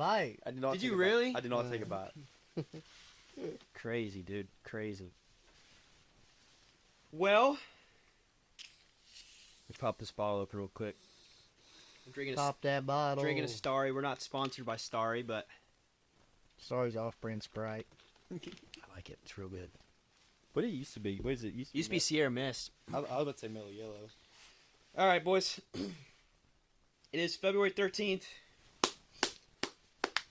bite. I did not. Did take you a bite. really? I did not take a bite. Crazy, dude. Crazy. Well, Let me pop this bottle open real quick. I'm drinking Pop that bottle. drinking a Starry. We're not sponsored by Starry, but Sorry's off-brand Sprite. I like it. It's real good. What it used to be? What is it? used to be Sierra Mist. I was about to say mellow yellow. All right, boys. It is February 13th.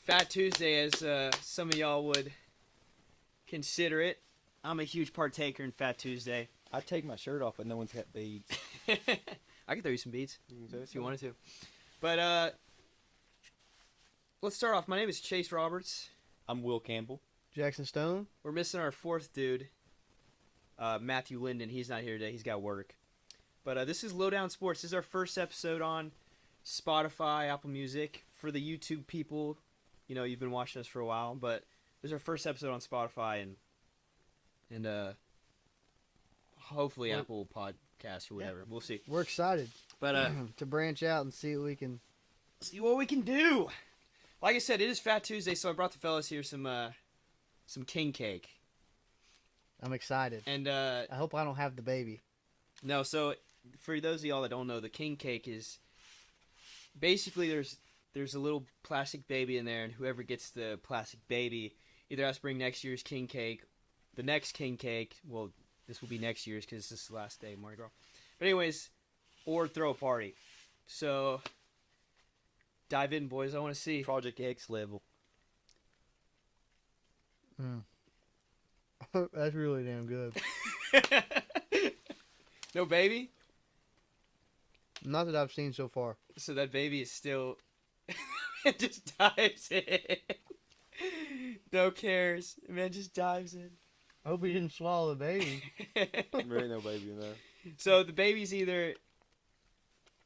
Fat Tuesday, as some of y'all would consider it. I'm a huge partaker in Fat Tuesday. I take my shirt off, but no one's got beads. I could throw you some beads if you wanted to. But let's start off. My name is Chase Roberts. I'm Will Campbell. Jackson Stone. We're missing our fourth dude, Matthew Linden. He's not here today. He's got work. But this is Lowdown Sports. This is our first episode on Spotify, Apple Music. For the YouTube people, you know, you've been watching us for a while. But this is our first episode on Spotify and hopefully Apple Podcasts or whatever. We'll see. We're excited But to branch out and see what we can. see what we can do. Like I said, it is Fat Tuesday, so I brought the fellas here some king cake. I'm excited. And I hope I don't have the baby. no, so for those of y'all that don't know, the king cake is basically there's a little plastic baby in there, and whoever gets the plastic baby either has to bring next year's king cake, the next king cake. Well, this will be next year's because this is the last day of Mardi Gras. But anyways, or throw a party. So dive in, boys. I want to see. Project X level. That's really damn good. No baby. Not that I've seen so far. So that baby is still it just dives in. No cares. Man just dives in. I hope he didn't swallow the baby. There ain't no baby in there. So the baby's either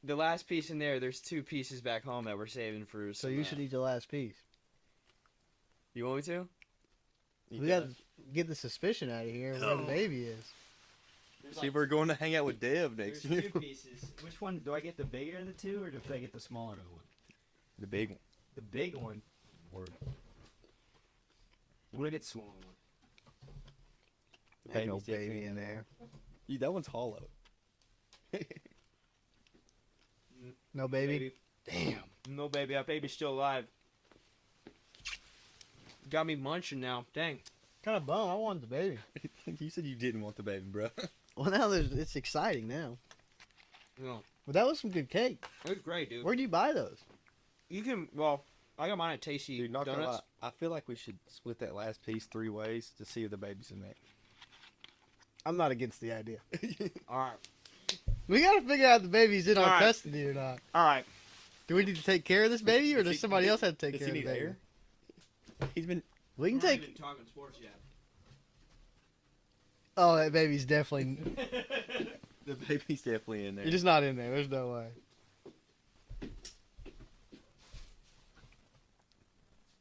the last piece in there. There's two pieces back home that we're saving for. So some, you should eat the last piece. You want me to? We got to get the suspicion out of here where the baby is. See, we're going to hang out with Dev next There's year. two pieces. Which one? Do I get the bigger of the two, or do I get the smaller one? The big one. The big one. Or I'm gonna get the smaller one. Ain't no Baby's baby definitely in there. Yeah, that one's hollow. No baby? Damn. No baby. That baby's still alive. Got me munching now. Dang. Kind of bum. I wanted the baby. You said you didn't want the baby, bro. Well, now it's exciting now. No. But that was some good cake. It was great, dude. Where do you buy those? You can. Well, I got mine at Tasty Dude, not gonna Donuts. lie. I feel like we should split that last piece 3 ways to see if the baby's in there. I'm not against the idea. All right. We got to figure out if the baby's in our Alright. custody or not. All right. Do we need to take care of this baby, or Does does he- somebody else have to take Does care he of the need baby? air? He's been. We can We're not take. even talking sports yet. Oh, that baby's definitely. The baby's definitely in there. You're just not in there. There's no way.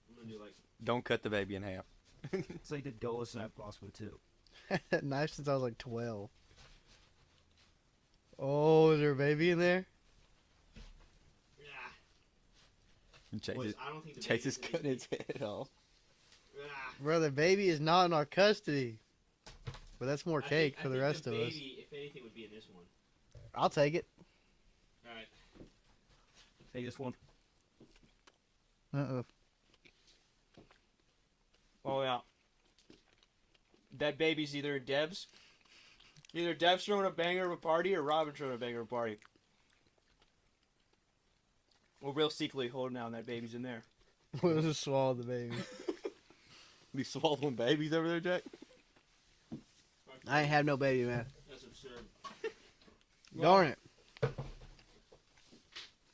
I'm gonna do like Don't cut the baby in half. it's like the dullest I've possible too. Knife since I was like 12. Oh, is there a baby in there? Chase Boys, is, I don't think the Chase is baby's cutting its head off. Brother, baby is not in our custody. But that's more cake for the rest of us. If anything, would be in this one. I'll take it. All right. Take this one. Uh-oh. Oh yeah. That baby's either Dev's. Either Dev's throwing a banger of a party or Robin's throwing a banger of a party. We're real secretly holding down that baby's in there. We'll just swallow the baby. Be swallowing babies over there, Jack? I ain't have no baby, man. That's absurd. Darn it.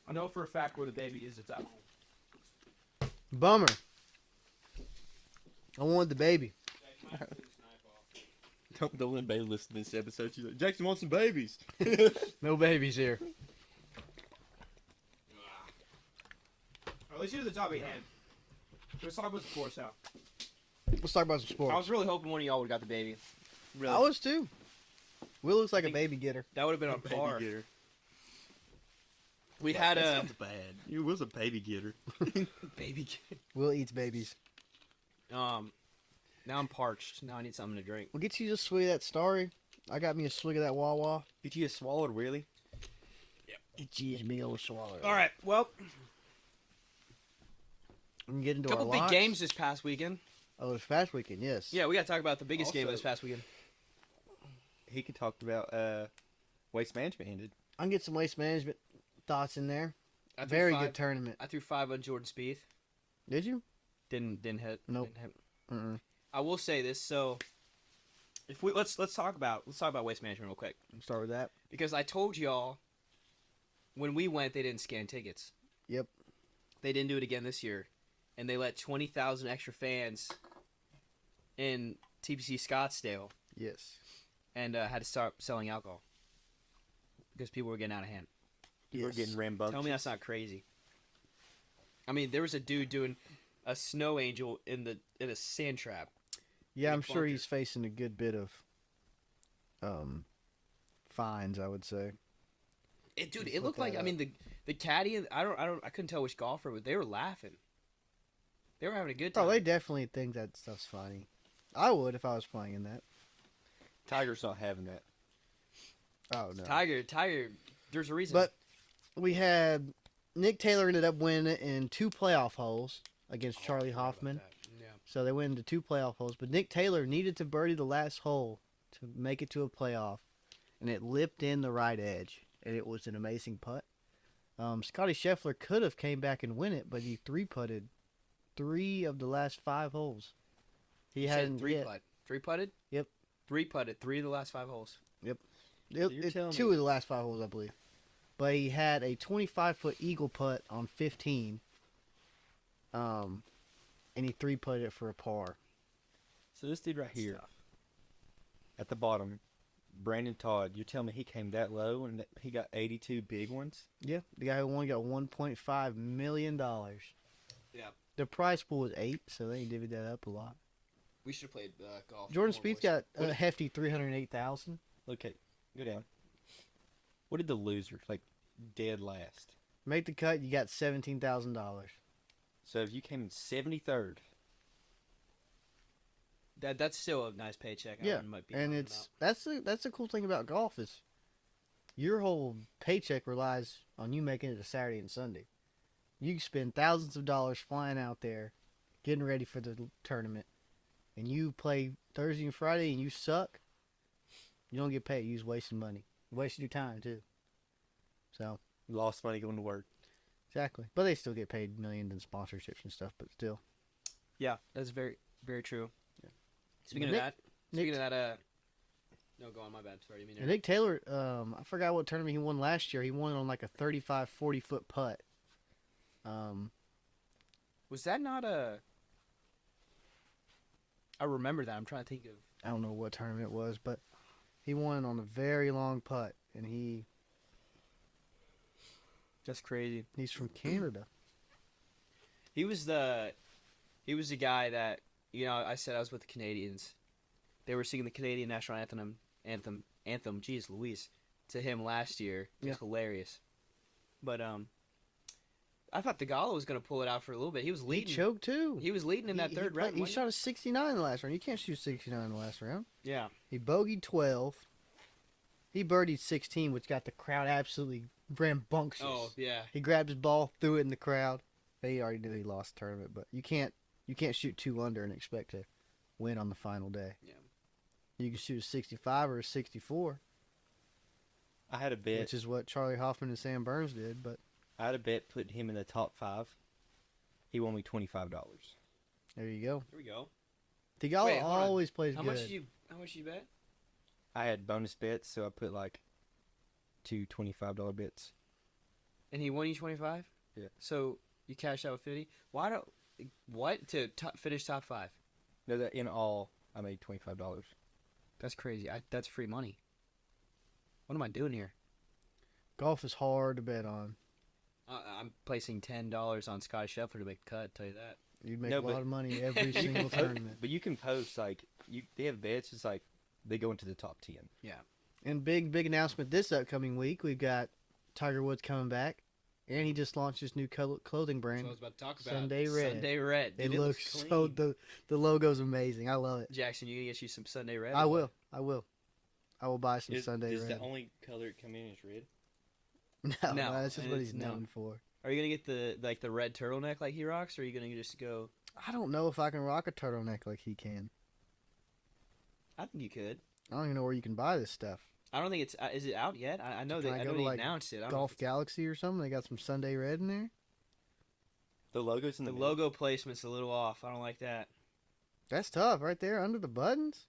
I know for a fact where the baby is. It's at home. Bummer. I wanted the baby. Don't let Bailey listen to this episode. She's like, Jackson wants some babies. No babies here. Let's do the top of your head. Let's talk about the sports now. Let's talk about some I sports. was really hoping one of y'all would have got the baby. Really. I was too. Will looks like a baby getter. That would have been on Baby par. getter. We had That a sounds bad. You was a baby getter. baby kid. Will eats babies. Now I'm parched. Now I need something to drink. We'll get you a swig of that Starry. I got me a swig of that Wawa. Did you get swallowed, really? Get you a big old swallow. All right. Well, We can get into a couple our big locks. games this past weekend. Oh, this past weekend, yes. Yeah, we got to talk about the biggest game of Also- this past weekend. He could talk about waste management ended. I can get some waste management thoughts in there. I threw Very five- good tournament. I threw 5 on Jordan Spieth. Did you? Didn't hit. Nope. Didn't hit. Mm-mm. I will say this. So, if we let's talk about waste management real quick, Start with that. because I told y'all when we went they didn't scan tickets. Yep. They didn't do it again this year, and they let 20,000 extra fans in TPC Scottsdale, Yes. and had to start selling alcohol because people were getting out of hand. You were getting rambunctious. Tell me that's not crazy. I mean, there was a dude doing a snow angel in a sand trap. Yeah, I'm Big sure bunker. he's facing a good bit of fines, I would say. Dude, Let's it looked look like that I mean the caddy and I couldn't tell which golfer, but they were laughing. They were having a good time. Oh, they definitely think that stuff's funny. I would if I was playing in that. Tiger's not having that. Oh, no. Tiger, there's a reason. But we had Nick Taylor ended up winning in 2 playoff holes against Charlie Hoffman. Yeah. So they went into 2 playoff holes. But Nick Taylor needed to birdie the last hole to make it to a playoff. And it lipped in the right edge. And it was an amazing putt. Scotty Scheffler could have came back and win it, but he 3-putted 3 of the last 5 holes. He You said hadn't three yet. putt. 3-putted? Yep. 3-putted 3 of the last 5 holes. It, So you're telling 2 me- of the last 5 holes, I believe. But he had a 25-foot eagle putt on 15. And he 3-putted it for a par. So this dude right here at the bottom, Brandon Todd, you're telling me he came that low and that he got 82 big ones? Yeah, the guy who won got $1.5 million. Yeah. The prize pool was 8, so they divvied that up a lot. We should have played golf. Jordan more, Spieth boys. got a What- hefty 308,000. Okay, go down. What did the loser, like, dead last? Make the cut, you got $17,000. So if you came in 73rd, That's still a nice paycheck. I Yeah, wouldn't might be and bummed it's that's the cool thing about golf is your whole paycheck relies on you making it to Saturday and Sunday. You spend thousands of dollars flying out there, getting ready for the tournament, and you play Thursday and Friday and you suck. You don't get paid. You just wasting money, wasting your time too. So lost money going to work. exactly, but they still get paid millions in sponsorships and stuff. But still, Yeah, that's very, very true. Yeah. Speaking of Nick- that, no, go on. My bad. Sorry, I mean. and Nick Taylor, I forgot what tournament he won last year. He won on like a 35, 40-foot putt. Was that not a? I remember that. I'm trying to think of. I don't know what tournament it was, but he won on a very long putt, and That's crazy. he's from Canada. He was the guy that I said I was with the Canadians. They were singing the Canadian national anthem. Jeez Louise, to him last year. It was hilarious. But I thought Tagalo was gonna pull it out for a little bit. He was He leading. choked too. He was leading in that third round. He wasn't shot a 69 in the last round. You can't shoot 69 in the last round. he? Yeah. He bogeyed 12. He birdied 16, which got the crowd absolutely rambunctious. Oh yeah. He grabbed his ball, threw it in the crowd. He already knew he lost the tournament, but you can't shoot 2 under and expect to win on the final day. Yeah. You can shoot a 65 or a 64, I had a bet. which is what Charlie Hoffman and Sam Burns did, but I had a bet putting him in the top 5. He won me $25. there you go. Here we go. Tagalo Wait, hold on. always plays How good. much did you bet? I had bonus bets, so I put like 2 $25 bets. And he won you 25. Yeah. So you cashed out with 50. Why don't what to finish top 5? No, that in all, I made $25. That's crazy. That's free money. What am I doing here? Golf is hard to bet on. I'm placing $10 on Scotty Scheffler to make the cut. Tell you that. You'd make No, a lot but- of money every single tournament. But you can post like they have bets. It's like they go into the top 10. And big announcement this upcoming week. We've got Tiger Woods coming back. And he just launched his new clothing That's what brand. I was about to talk about. Sunday Red. Sunday Red. It Dude, looks clean. so the logo's amazing. I love it. Jackson, you gonna get you some Sunday Red? I or what? will. I will. I will buy some Sunday Is Red. the only color it come in is red? No, No, that's just what he's no. known for. Are you gonna get the red turtleneck like he rocks, or are you gonna just go? I don't know if I can rock a turtleneck like he can. I think you could. I don't even know where you can buy this stuff. I don't think it's. Is it out yet? I know Can they. I I go know to, they like, announced it. I don't know Golf if it's- Galaxy or something. They got some Sunday Red in there. The logo's in The the middle. logo placement's a little off. I don't like that. That's tough, right there under the buttons.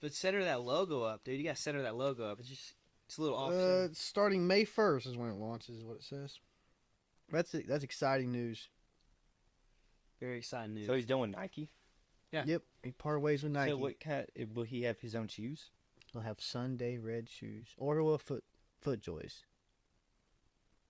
But center that logo up, dude. You gotta center that logo up. It's a little off. Starting May 1st is when it launches. Is what it says. That's exciting news. Very exciting news. So he's done with Nike. Yeah. Yep, he parted ways with Nike. So what kind? Will he have his own shoes? He'll have Sunday Red shoes, or he'll have FootJoys.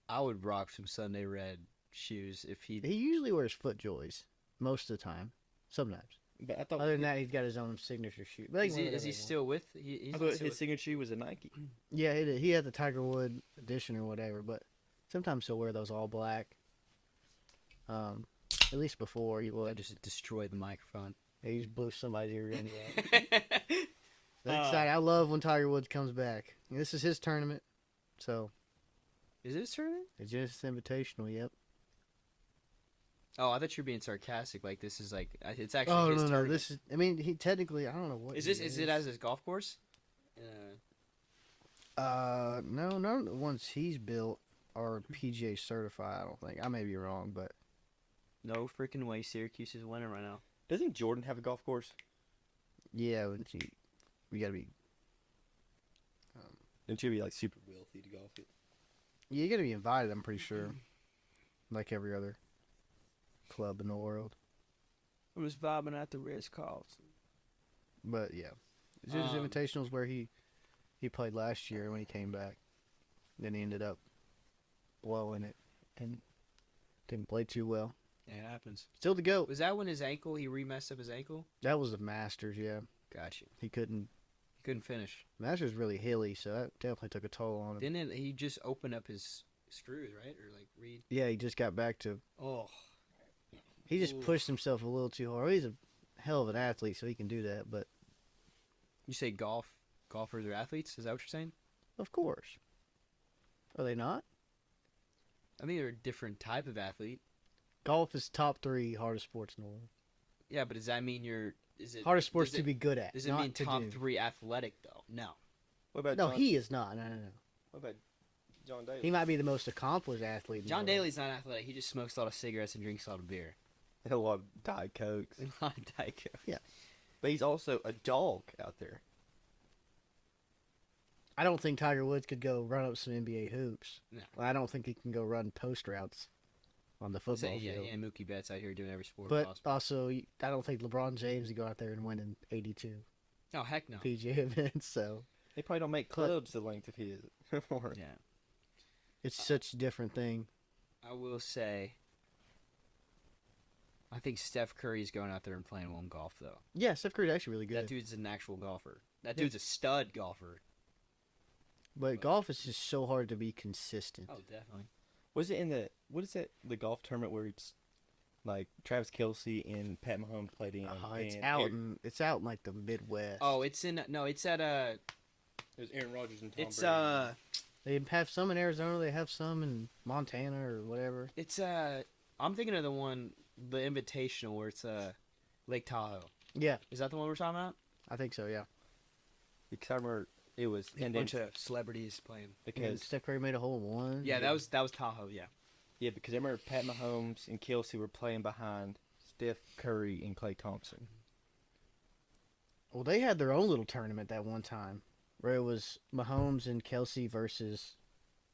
I would rock some Sunday Red shoes if he. He usually wears FootJoys most of the time. Sometimes. But I thought Other than that, he's got his own signature shoe. But they Is can wear he whatever they want. still with? He's I not thought still his with- signature shoe was a Nike. Yeah, he had the Tiger Wood edition or whatever, but sometimes he'll wear those all black. At least before he I would. just destroyed the microphone. He just blew somebody's ear in. Is That's exciting. I love when Tiger Woods comes back. This is his tournament, so it his tournament? it's just invitational. Yep. Oh, I thought you were being sarcastic. Like this is like it's actually Oh his no, tournament. this is. I mean, he technically. I don't know what. Is he this? Is it as his golf course? No, none of the ones he's built are PGA certified. I don't think. I may be wrong, but No freaking way. Syracuse is winning right now. Doesn't Jordan have a golf course? yeah, you gotta be. Don't you be like super wealthy to golf it? You gotta be invited. I'm pretty sure. Like every other club in the world, I was vibing at the Ritz Carlton. but yeah, it's just Um, invitationals where he played last year when he came back. Then he ended up blowing it and didn't play too well. Yeah, it happens. Still to go. Was that when his ankle? He remessed up his ankle. That was the Masters. Yeah, Got you. he couldn't. He couldn't finish. Masters really hilly, so that definitely took a toll on him. Didn't he just open up his screws, right? Or like read? Yeah, he just got back to. Oh, He just Ooh. pushed himself a little too hard. He's a hell of an athlete, so he can do that. But you say golfers are athletes? Is that what you're saying? of course, are they not? I mean, they're a different type of athlete. Golf is top 3 hardest sports in the world. Yeah, but does that mean you're? Is it Hardest sports does to it- be good at. Does it not mean to top do. 3 athletic though? No. What about No, John, he is not. No. What about John Daly? He might be the most accomplished athlete. In the John world. Daly's not athletic. He just smokes a lot of cigarettes and drinks a lot of beer. Had a lot of Diet Cokes. A lot of Diet Coke. But he's also a dog out there. I don't think Tiger Woods could go run up some NBA hoops. No. I don't think he can go run post routes on the football Yeah, field. yeah, Mookie Betts out here doing every sport But possible. also, I don't think LeBron James would go out there and win in 82 Oh heck no. PGA events. So They probably don't make But- clubs the length of his. Or- Yeah. it's such a different thing. I will say, I think Steph Curry's going out there and playing one golf though. Yeah, Steph Curry's actually really good. That dude's an actual golfer. That Yeah. dude's a stud golfer. But golf is just so hard to be consistent. Oh, definitely. Was it in the what is that the golf tournament where it's like Travis Kelce and Pat Mahomes played in? It's and out in like the Midwest. Oh, it's in no, it's at it was Aaron Rodgers and Tom it's Brady. They have some in Arizona. They have some in Montana or whatever. it's I'm thinking of the Invitational where it's Lake Tahoe. Yeah, Is that the one we're talking about? I think so. Yeah, Because I remember it was A and bunch then, of celebrities playing. because because Steph Curry made a hole in one. Yeah, that was Tahoe. Yeah. yeah because I remember Pat Mahomes and Kelce were playing behind Steph Curry and Klay Thompson. Well, they had their own little tournament that one time where it was Mahomes and Kelsey versus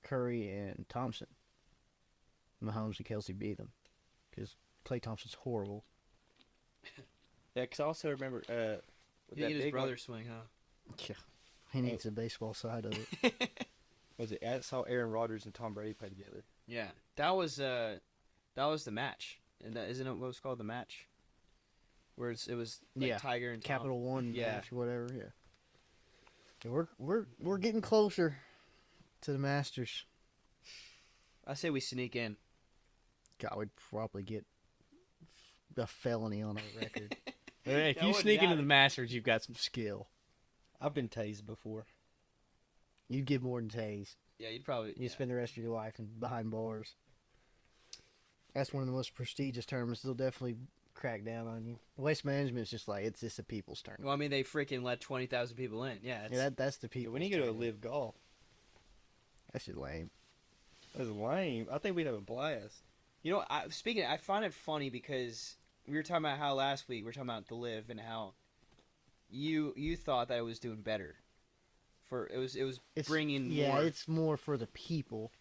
Curry and Thompson. Mahomes and Kelsey beat them because Klay Thompson's horrible. Yeah, because I also remember with He that hit his big brother one, swing, huh? Yeah, he needs the baseball side of it. was it I saw Aaron Rodgers and Tom Brady play together. Yeah, that was the match, and that isn't it what was called the match, where it was like Yeah, Tiger and Tom. Capital One Yeah. match or whatever. Yeah. Yeah, we're getting closer to the Masters. I say we sneak in. God, we'd probably get a felony on our record. If I you wouldn't sneak doubt into the it. Masters, you've got some skill. I've been tased before. You'd get more than tased. Yeah, you'd probably. You spend the rest of your life behind bars. That's one of the most prestigious tournaments. They'll definitely crack down on you. Waste management is just like it's just a people's tournament. Well, I mean, they freaking let 20,000 people in. Yeah, it's, Yeah, that's the Yeah, people. we need to go to Live Golf. That's just lame. That's lame. I think we'd have a blast. you know. I find it funny because we were talking about how last week we were talking about the live and how you thought that it was doing better. It was It's bringing yeah, more, it's more for the people.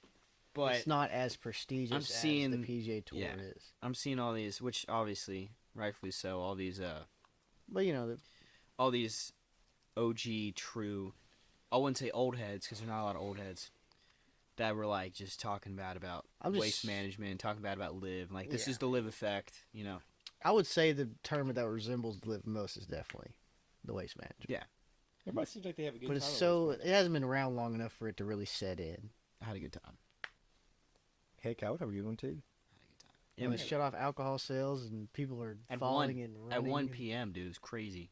but It's not as prestigious I'm as seeing- the PGA Tour yeah. is. I'm seeing all these, which obviously, rightfully so, all these But you know, OG true, I wouldn't say old heads because there's not a lot of old heads that were like just talking bad about I'm just- waste management, talking bad about live, like this Yeah. is the live effect, you know. I would say the tournament that resembles the Live most is definitely the Waste Management. Yeah. Everybody seems like they have a good But time. it's at so Waste it hasn't been around long enough for it to really set in. I had a good time. Heck, I would have a good one too. Yeah, And man. they shut off alcohol sales, and people are At falling and running. At 1 and- p.m., dude, it was crazy.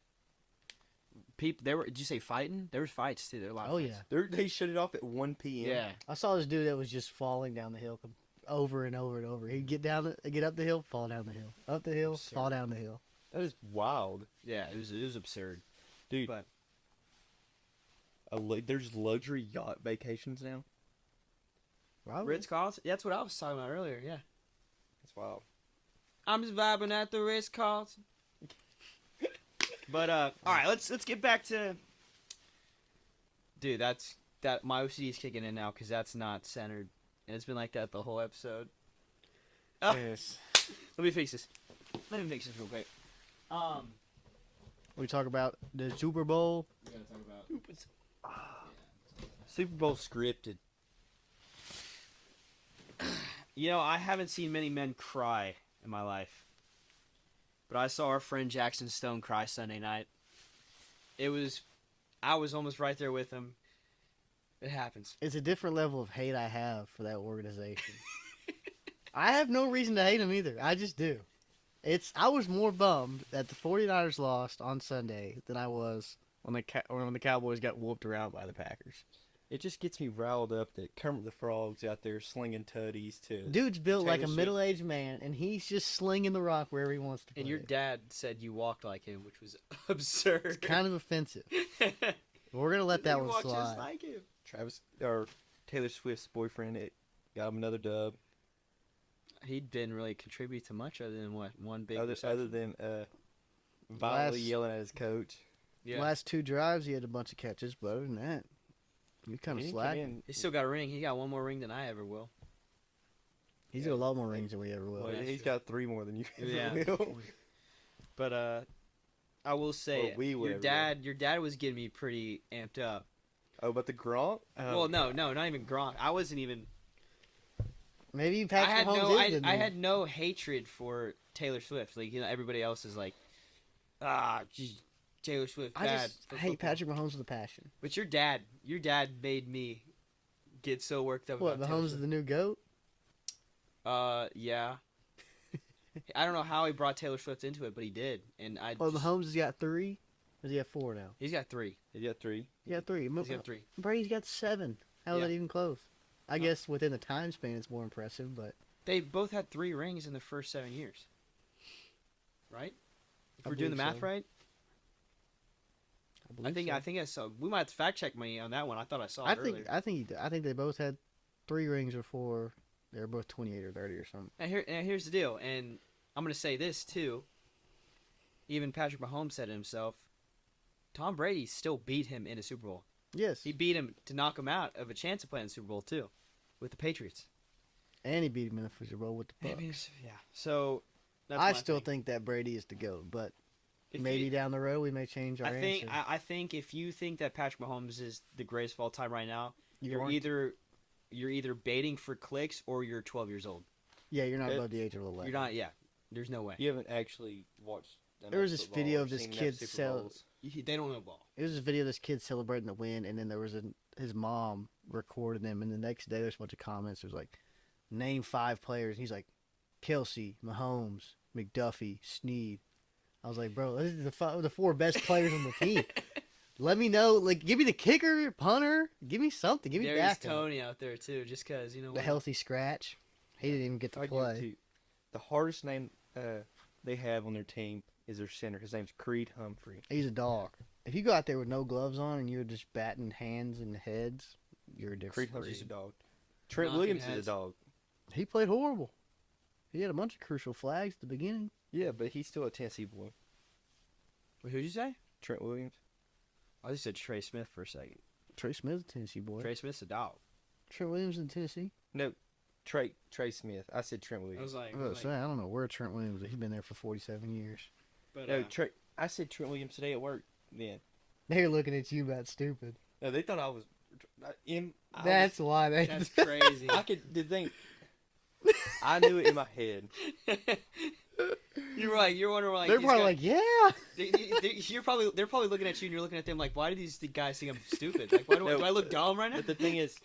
People, there were. Did you say fighting? There was fights too. There were a lot. Of Oh fights. yeah, They shut it off at 1 p.m. Yeah. I saw this dude that was just falling down the hill over and over and over. He'd get up the hill, fall down the hill, up the hill, Absurd. fall down the hill. That is wild, Yeah, it was absurd. dude. But There's luxury yacht vacations now. Probably. Ritz Carlton. That's what I was talking about earlier. Yeah. That's wild. I'm just vibing at the Ritz Carlton. But all right, let's get back to. Dude, that my OCD is kicking in now because that's not centered, and it's been like that the whole episode. Oh. Yes. Let me fix this. Let me fix this real quick. We talk about the Super Bowl. We gotta talk about. Super Bowl scripted. You know, I haven't seen many men cry in my life, but I saw our friend Jackson Stone cry Sunday night. I was almost right there with him. It happens. It's a different level of hate I have for that organization. I have no reason to hate them either. I just do. I was more bummed that the 49ers lost on Sunday than I was when the Cowboys got whooped around by the Packers. It just gets me riled up that Kermit the Frog's out there slinging tutties to. Dude's built like a Taylor Swift. middle-aged man, and he's just slinging the rock wherever he wants to put And your it. dad said you walked like him, which was absurd. It's kind of offensive. We're gonna let that You one walk just slide. like him. Taylor Swift's boyfriend, it got him another dub. He didn't really contribute to much other than what one big. Other reception. than violently Last- yelling at his coach. Yeah. Last two drives, he had a bunch of catches, but other than that, he kind He of didn't slack. come in- He still got a ring. He got one more ring than I ever will. He's got a lot more rings than we ever will. Well, that's he's true. got 3 more than you ever Yeah. will. But I will say Well, we would your ever dad was getting me pretty amped up. Oh, but the Gronk? Well, no, not even Gronk. I wasn't even. Maybe Patrick Mahomes is the I new- had no hatred for Taylor Swift. Like everybody else is like, geez, Taylor Swift I bad. just for hate football." Patrick Mahomes with a passion. But your dad made me get so worked up. What, about Taylor Mahomes is Swift. the new GOAT? Yeah. I don't know how he brought Taylor Swift into it, but he did, and Well, Mahomes has got 3. Or does he have 4 now? He's got 3. He got 3. He got 3. He's got 3. Brady's got 7. How is Yeah. that even close? I No. guess within the time span it's more impressive, but They both had 3 rings in the first 7 years. Right? If I we're doing the believe math so. right, I believe I so. think I saw. We might have to fact check me on that one. I thought I saw it earlier. I think they both had 3 rings before they were both 28 or 30 or something. And here's the deal, and I'm going to say this too. Even Patrick Mahomes said it himself. Tom Brady still beat him in a Super Bowl. Yes. He beat him to knock him out of a chance of playing the Super Bowl too, with the Patriots. And he beat him in the Super Bowl with the I Bucks. mean, yeah. So that's I my still thing. think that Brady is the GOAT, but If maybe you- down the road we may change our answer. I think if you think that Patrick Mahomes is the greatest of all time right now, you're aren't- either baiting for clicks or you're 12 years old. Yeah, you're not It- above the age of 11. You're not. Yeah. There's no way. You haven't actually watched. There was this video of this kid They don't know ball. It was a video of this kid celebrating the win, and then there was his mom recorded him, and the next day there's a bunch of comments. There's like, name 5 players. He's like, Kelsey, Mahomes, McDuffie, Snead. I was like, bro, this is the 4 best players on the team. Let me know. Like, give me the kicker, punter. Give me something. Give me There's backup. Tony out there too, just because you know The healthy scratch. He didn't even get to I'll give it play. to you. The hardest name they have on their team is their center. His name's Creed Humphrey. He's a dog. If you go out there with no gloves on and you're just batting hands and heads, you're a Creed different Humphrey's a breed. dog. Trent Knocking Williams heads. is a dog. He played horrible. He had a bunch of crucial flags at the beginning. Yeah, but he's still a Tennessee boy. Wait, who'd you say? Trent Williams. I just said Trey Smith for a second. Trey Smith's a Tennessee boy. Trey Smith's a dog. Trent Williams in Tennessee. No, Trey Smith. I said Trent I Williams. was like, I was about to say, I don't know where Trent Williams is. He's been there for 47 years. but No, I said Trent Williams today at work. Then They're looking at you about stupid. no, they thought I was. That's why they. that's crazy. I could. The thing. I knew it in my head. You're right. You're wondering like They're these probably guys- like, yeah. they're probably looking at you and you're looking at them like, why do these guys think I'm stupid? Like, why do, No. do I look dumb right now? But the thing is,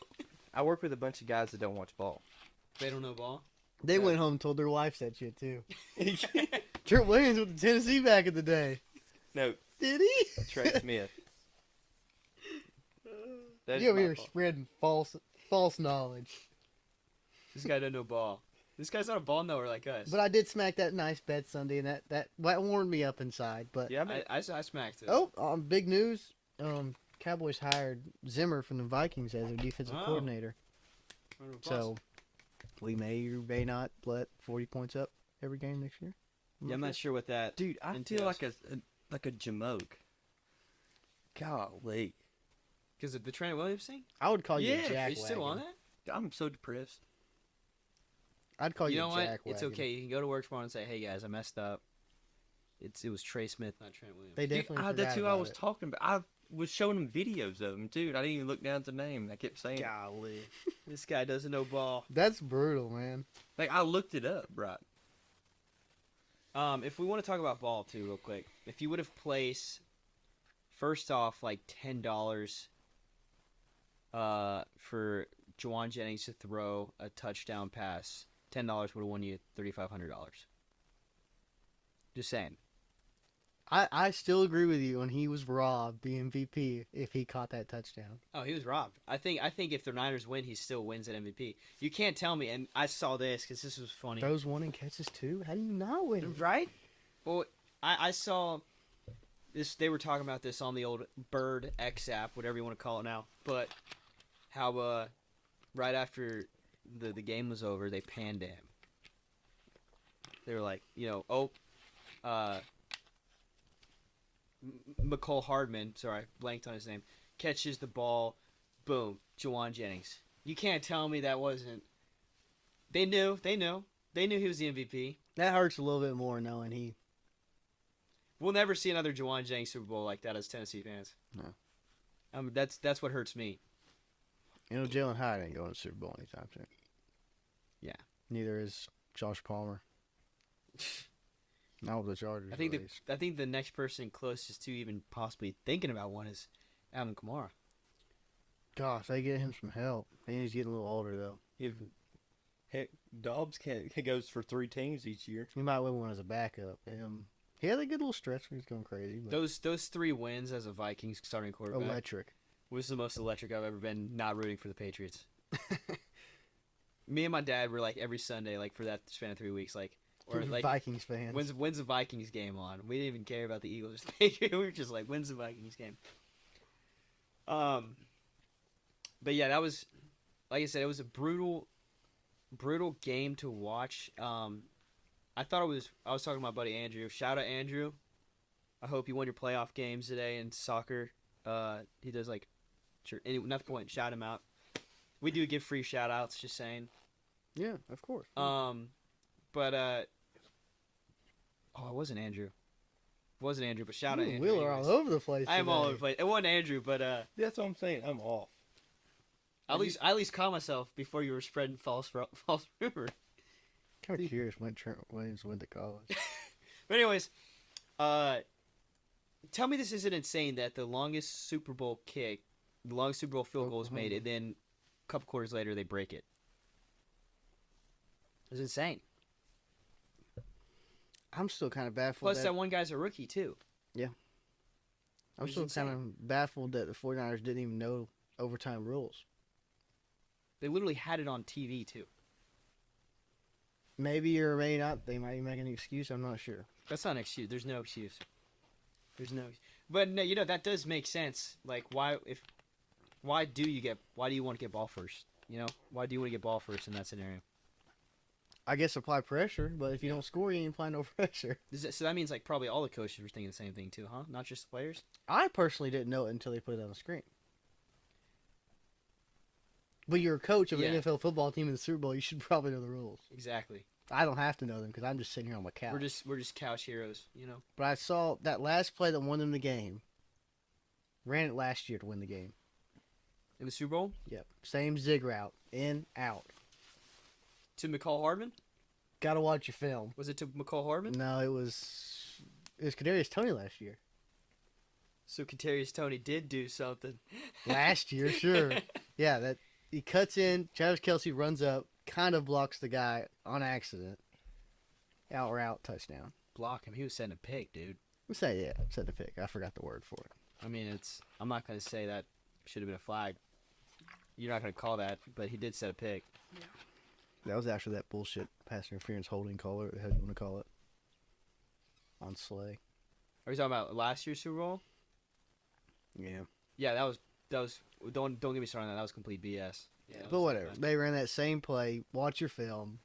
I work with a bunch of guys that don't watch ball. They don't know ball. They Yeah. went home and told their wives that shit too. Trent Williams with the Tennessee back in the day. No, Did he? Trey Smith. That is You over my here fault. spreading false knowledge. This guy doesn't know ball. This guy's not a ball knower like us. But I did smack that nice bet Sunday, and that warmed me up inside. But Yeah, I mean, I smacked it. oh, big news! Cowboys hired Zimmer from the Vikings as their defensive Oh. coordinator. Round of applause. So we may or may not let 40 points up every game next year. yeah, I'm not sure what that. dude, I entails. feel like a jamoke. Golly, Because of the Trent Williams thing? I would call you Yeah, a jack Are you still on that? I'm so depressed. I'd call You you, know a what? jack It's okay. You can go to work tomorrow and say, hey guys, I messed up. It was Trey Smith, not Trent Williams. They Dude, definitely that's forgot who I about was it. talking about. I was showing him videos of him, dude. I didn't even look down at the name. I kept saying, Golly. This guy doesn't know ball. That's brutal, man. like I looked it up, right? If we want to talk about ball too, real quick, if you would have placed, first off, like $10 for Juwan Jennings to throw a touchdown pass, $10 would have won you $3,500. Just saying. I still agree with you when he was robbed the MVP if he caught that touchdown. Oh, he was robbed. I think if the Niners win, he still wins at MVP. You can't tell me, and I saw this because this was funny. Throws one and catches 2. How do you not win? Right? Well, I saw this. They were talking about this on the old Bird X app, whatever you want to call it now. But how right after the game was over, they panned to him. They were like, McCole Hardman. Sorry, I blanked on his name. Catches the ball. Boom, Juwan Jennings. You can't tell me that wasn't. They knew he was the MVP. That hurts a little bit more knowing he. We'll never see another Juwan Jennings Super Bowl like that as Tennessee fans. No. That's what hurts me. Jalen Hyde ain't going to the Super Bowl anytime soon. Yeah. Neither is Josh Palmer. Not with the Chargers. I think at least. I think the next person closest to even possibly thinking about one is Alvin Kamara. Gosh, they get him some help. He's getting a little older though. Heck, Dobbs he goes for 3 teams each year. He might win one as a backup. He had a good little stretch where he's going crazy. But Those 3 wins as a Vikings starting quarterback electric. was the most electric I've ever been. Not rooting for the Patriots. Me and my dad were like every Sunday, like for that span of 3 weeks, like or like Vikings fans. when's the Vikings game on? We didn't even care about the Eagles or the Patriots. We were just like, when's the Vikings game? But yeah, that was, like I said, it was a brutal game to watch. I thought I was talking to my buddy Andrew. Shout out Andrew. I hope you won your playoff games today in soccer. He does like, sure. Anyway, not the point. Shout him out. We do give free shout outs. Just saying. Yeah, of course. But it wasn't Andrew. But shout out You Andrew. Wheeler all anyways. over the place. I am all over today. the place. It wasn't Andrew, but That's what I'm saying. I'm off. I at least caught myself before you were spreading false rumors. Kind of curious when Trent Williams went to college. But anyways, tell me this isn't insane that the longest Super Bowl field goal is made, and then a couple quarters later they break it. It was insane. I'm still kind of baffled. Plus, that one guy's a rookie too. I'm Which is still insane. kind of baffled that the 49ers didn't even know overtime rules. They literally had it on TV too. Maybe or may not. They might be making an excuse. I'm not sure. That's not an excuse. There's no excuse. There's no. But no, that does make sense. Like, why do you want to get ball first? Why do you want to get ball first in that scenario? I guess apply pressure, but if you don't score, you ain't applying no pressure. So that means like probably all the coaches were thinking the same thing too, huh? Not just the players. I personally didn't know it until they put it on the screen. But you're a coach of an Yeah. NFL football team in the Super Bowl. You should probably know the rules. Exactly. I don't have to know them because I'm just sitting here on my couch. We're just couch heroes, But I saw that last play that won them the game. Ran it last year to win the game. In the Super Bowl Yep. Same zig route. In, out. to McCall Hardman. Gotta watch your film. Was it to McCall Hardman? No, it was Kadarius Toney last year. So Kadarius Toney did do something. Last year, sure. Yeah, that he cuts in. Travis Kelce runs up, kind of blocks the guy on accident. Out route, touchdown. Block him. He was setting a pick, dude. Let's say said the pick. I forgot the word for it. I mean, I'm not gonna say that should have been a flag. You're not gonna call that, but he did set a pick. That was after that bullshit pass interference holding call, or how do you want to call it? On Slay. Are you talking about last year's Super Bowl? Yeah. Yeah, that was. Don't get me started on that. That was complete BS. Yeah, that But was whatever. bad. They ran that same play. Watch your film.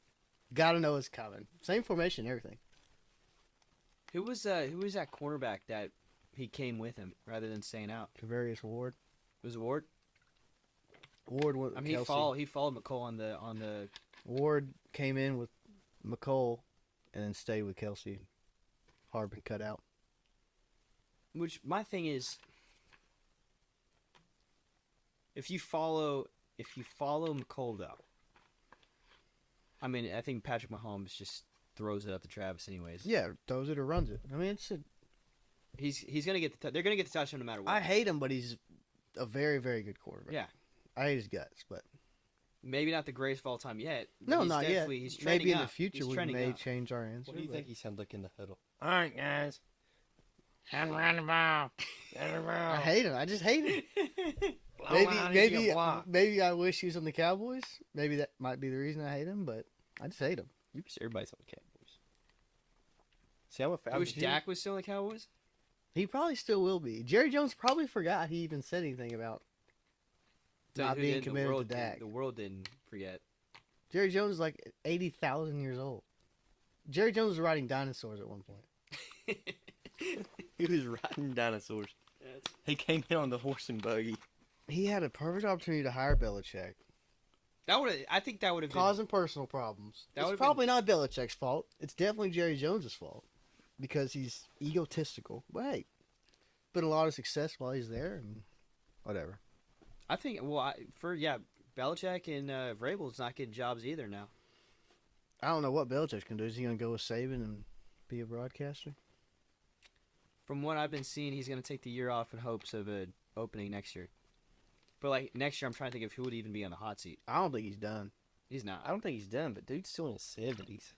Gotta know it's coming. Same formation, everything. Who was that cornerback that he came with him rather than staying out? Kavarius Ward. It was Ward. Ward went with I mean, Kelce. he followed McCall on the. Ward came in with McCole and then stayed with Kelce. Hardman cut out. Which my thing is, if you follow McCall though, I mean, I think Patrick Mahomes just throws it up to Travis anyways. Yeah, throws it or runs it. I mean, He's gonna get they're gonna get the touchdown no matter what. I hate him, but he's a very, very good quarterback. Yeah. I hate his guts, but Maybe not the greatest of all time yet. but no, he's not yet. definitely- He's trending Maybe in the up. future He's we trending may up. change our answer. What do you but- think he sounds like in the huddle? All right, guys. Hand around the ball. Hand around. I hate him. I just hate him. Maybe I wish he was on the Cowboys. Maybe that might be the reason I hate him, but I just hate him. You wish everybody's on the Cowboys. See, I'm a I wish Dak was still in the Cowboys. He probably still will be. Jerry Jones probably forgot he even said anything about Tell you not who being didn't, the committed to world Dak. didn't- The world didn't forget. Jerry Jones is like 80,000 years old. Jerry Jones was riding dinosaurs at one point. He was riding dinosaurs. He came in on the horse and buggy. He had a perfect opportunity to hire Belichick, I think that would have been. causing personal problems. That It's would've probably not Belichick's fault. It's definitely Jerry Jones' fault because he's egotistical. But hey, been a lot of success while he's there, and whatever. I think. Well, Belichick and Vrabel's not getting jobs either now. I don't know what Belichick's gonna do. Is he gonna go with Saban and be a broadcaster? From what I've been seeing, he's going to take the year off in hopes of an opening next year. But like next year, I'm trying to think of who would even be on the hot seat. I don't think he's done. He's not. I don't think he's done, but dude's still in his 70s.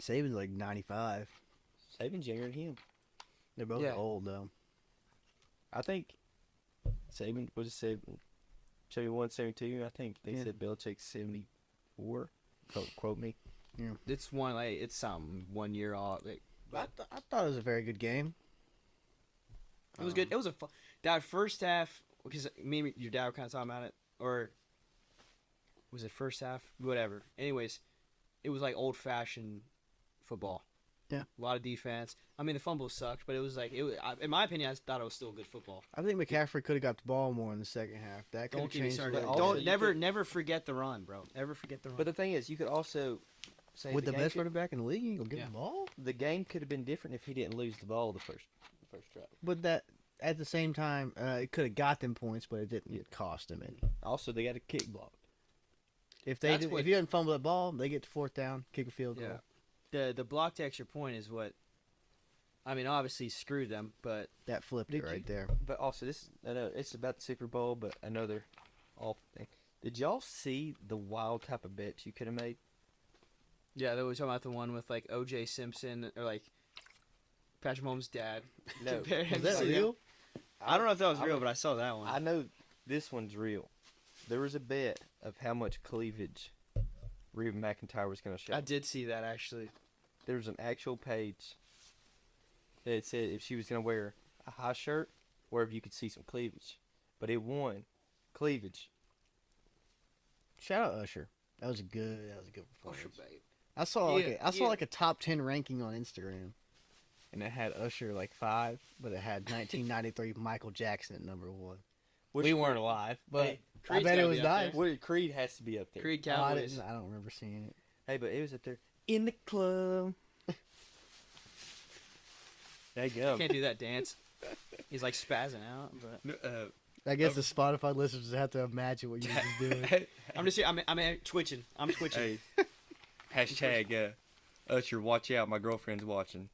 Saban's like 95. Saban's younger than him. They're both Yeah. old though. I think Saban was 71, 72. I think they Yeah. said Belichick's 74. Don't quote me. It's it's something 1 year off. I thought it was a very good game. It was good. It was that first half because me and your dad were kind of talking about it, or was it first half? Whatever. Anyways, it was like old fashioned football. Yeah. A lot of defense. I mean, the fumbles sucked, but it was like in my opinion, I thought it was still good football. I think McCaffrey could have got the ball more in the second half. That could have Don't get me changed. started. the way- Also, Don't you never forget the run, bro. Never forget the run. But the thing is, you could also say With the game best could- running back in the league, you gonna get Yeah. the ball. the game could have been different if he didn't lose the ball the first drive. But that at the same time, it could have got them points, but it didn't cost them any. Also, they got a kick block. If they That's if what- you didn't fumble that ball, they get to fourth down, kick a field goal. Yeah. The block to extra point is what. I mean, obviously screwed them, but That flipped Did it right you- there. But also, I know it's about the Super Bowl, but another awful thing. Did y'all see the wild type of bets you could have made? Yeah, they were talking about the one with like O.J. Simpson or like Patrick Mahomes' dad. No. Compare him Is that to- real? I don't know if that was real, but I saw that one. I know this one's real. There was a bet of how much cleavage Reba McEntire was going to show. I did see that actually. There was an actual page that said if she was going to wear a high shirt or if you could see some cleavage. But it won cleavage. Shout out Usher. That was a good performance. Usher, babe. I saw Yeah. like a top 10 ranking on Instagram, and it had Usher like 5, but it had 1993 Michael Jackson at number 1. We weren't alive, but Hey, I Creed's bet it gotta was be up nice. there. Well, Creed has to be up there. Creed Oh, I Cowboys. don't remember seeing it. Hey, but it was up there in the club. There you go. Can't do that dance. He's like spazzing out. But I guess the Spotify listeners have to imagine what you were just doing. I'm just here. I'm twitching. I'm twitching. Hey, hashtag Usher, watch out, my girlfriend's watching.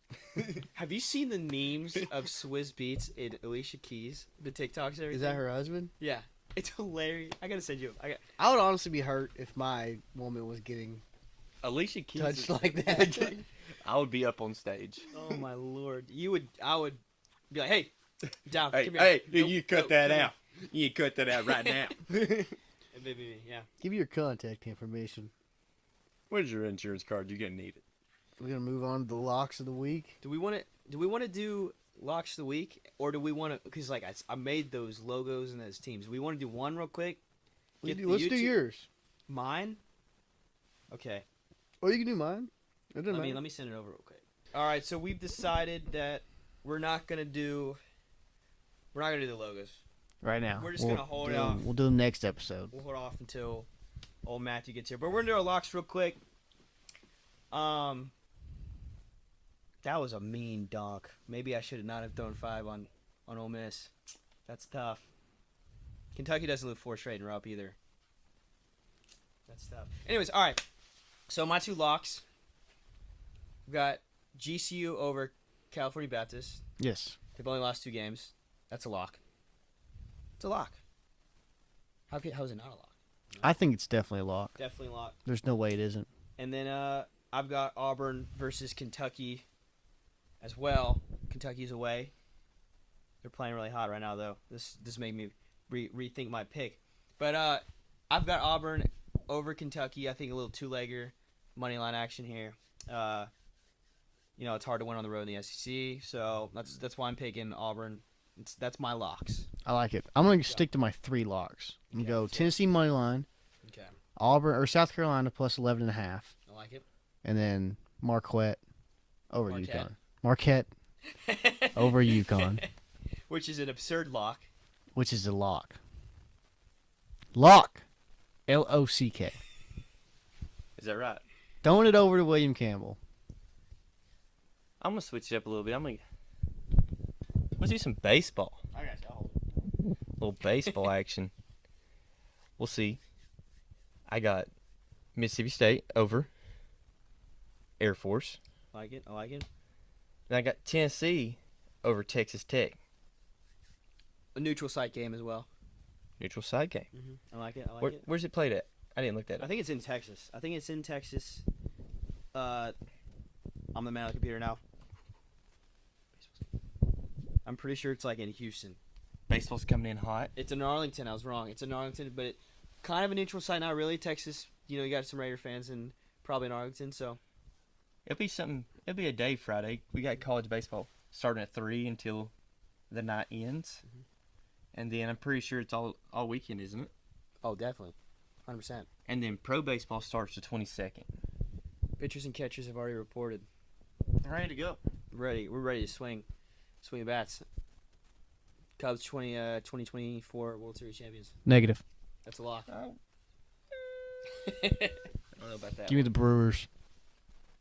Have you seen the memes of Swizz Beatz and Alicia Keys? The TikToks and everything? Is that her husband? Yeah. It's hilarious. I gotta send you. I would honestly be hurt if my woman was getting Alicia Keys touched is- like that. I would be up on stage. Oh my lord. I would be like, hey, down. Hey, come here. hey, Nope, you cut nope, that come out. You cut that out right now. here. Baby, yeah. Give me your contact information. Where's your insurance card? You're gonna need it. We're gonna move on to the locks of the week. Do we want to do locks of the week, or do we want to? Because like I made those logos and those teams. Do we want to do one real quick? Get the Let's do YouTube- yours. Mine. Okay. Or you can do mine. It doesn't matter. Let me send it over real quick. All right. So we've decided that we're not gonna do the logos. Right now. We're just gonna hold it off. We'll do them next episode. We'll hold off until old Matthew gets here. But we're gonna do our locks real quick. That was a mean dunk. Maybe I should not have thrown 5 on Ole Miss. That's tough. Kentucky doesn't look 4 straight in a row either. That's tough. Anyways, all right. So my 2 locks. We've got GCU over California Baptist. Yes. They've only lost 2 games. That's a lock. It's a lock. How is it not a lock? I think it's definitely a lock. Definitely a lock. There's no way it isn't. And then I've got Auburn versus Kentucky as well. Kentucky's away. They're playing really hot right now, though. This made me rethink my pick. But I've got Auburn over Kentucky. I think a little 2-legger money line action here. It's hard to win on the road in the SEC, so that's why I'm picking Auburn. That's my locks. I like it. I'm going to stick to my 3 locks. I'm going to go Tennessee money line, Okay. Auburn or South Carolina plus 11.5, I like it. and then Marquette over Marquette. UConn. Marquette over UConn, Which is an absurd lock. which is a lock. Lock. L-O-C-K. Is that right? Throwing it over to William Campbell. I'm gonna switch it up a little bit. Let's do some baseball. I got you. A little baseball action. We'll see. I got Mississippi State over Air Force. I like it. And I got Tennessee over Texas Tech. A neutral site game as well. Neutral side game. I like it. I like it. Where's it played at? I didn't look that I up. think it's in Texas. I'm the man on the computer now. I'm pretty sure it's like in Houston. Baseball's coming in hot. It's in Arlington. I was wrong. It's in Arlington, but kind of a neutral site. Not really. Texas, you got some Raider fans and probably in Arlington. So It'll be something. It'll be a day Friday. We got college baseball starting at 3 until the night ends, and then I'm pretty sure it's all weekend, isn't it? oh, definitely, 100%. And then pro baseball starts the 22nd. Pitchers and catchers have already reported. Ready to go. We're ready to swing the bats. Cubs 2024 World Series champions. Negative. That's a lock. I don't know about that. Give me the Brewers.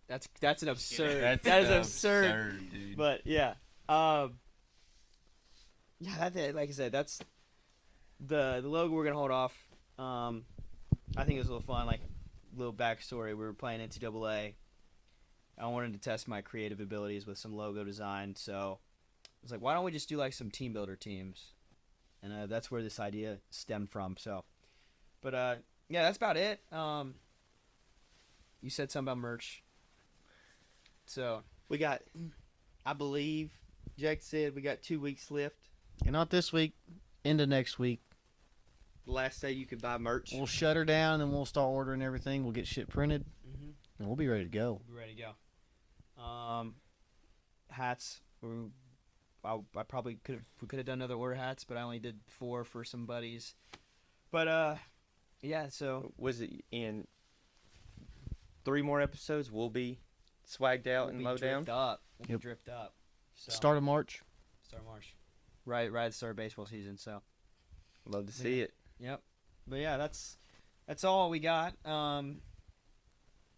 That's an absurd. That's that is absurd. dude. But yeah, like I said, that's the logo we're gonna hold off. I think it was a little fun, like little backstory. We were playing NCAA. I wanted to test my creative abilities with some logo design, so I was like, why don't we just do like some team builder teams? And that's where this idea stemmed from. So, but yeah, that's about it. You said something about merch. So We got, I believe, Jack said we got 2 weeks left. And not this week, into next week. The last day you could buy merch. We'll shut her down and we'll start ordering everything. We'll get shit printed and we'll be ready to go. we'll be ready to go. Hats. I probably could have done another order hats, but I only did 4 for some buddies. But yeah. So Was it in 3 more episodes? We'll be swagged out and low down. We'll Yep. be dripped up. So, Start of March. Start of March. Right at the start of baseball season. So. Love to see it. Yep. But yeah, that's all we got.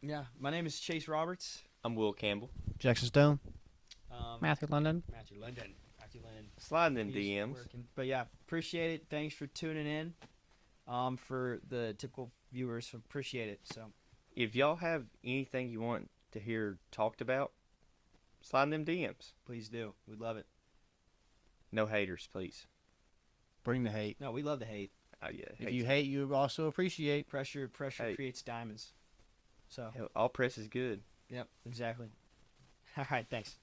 Yeah, my name is Chase Roberts. I'm Will Campbell. Jackson Stone. Matthew London. London. Sliding them He's DMs. working. But yeah, appreciate it. Thanks for tuning in. For the typical viewers, appreciate it. So If y'all have anything you want to hear talked about, slide them DMs. please do. We'd love it. No haters, please. Bring the hate. No, we love the hate. Oh yeah. If you hate, you also appreciate. Pressure Hey. creates diamonds. So Hell, all press is good. yep, exactly. All right, thanks.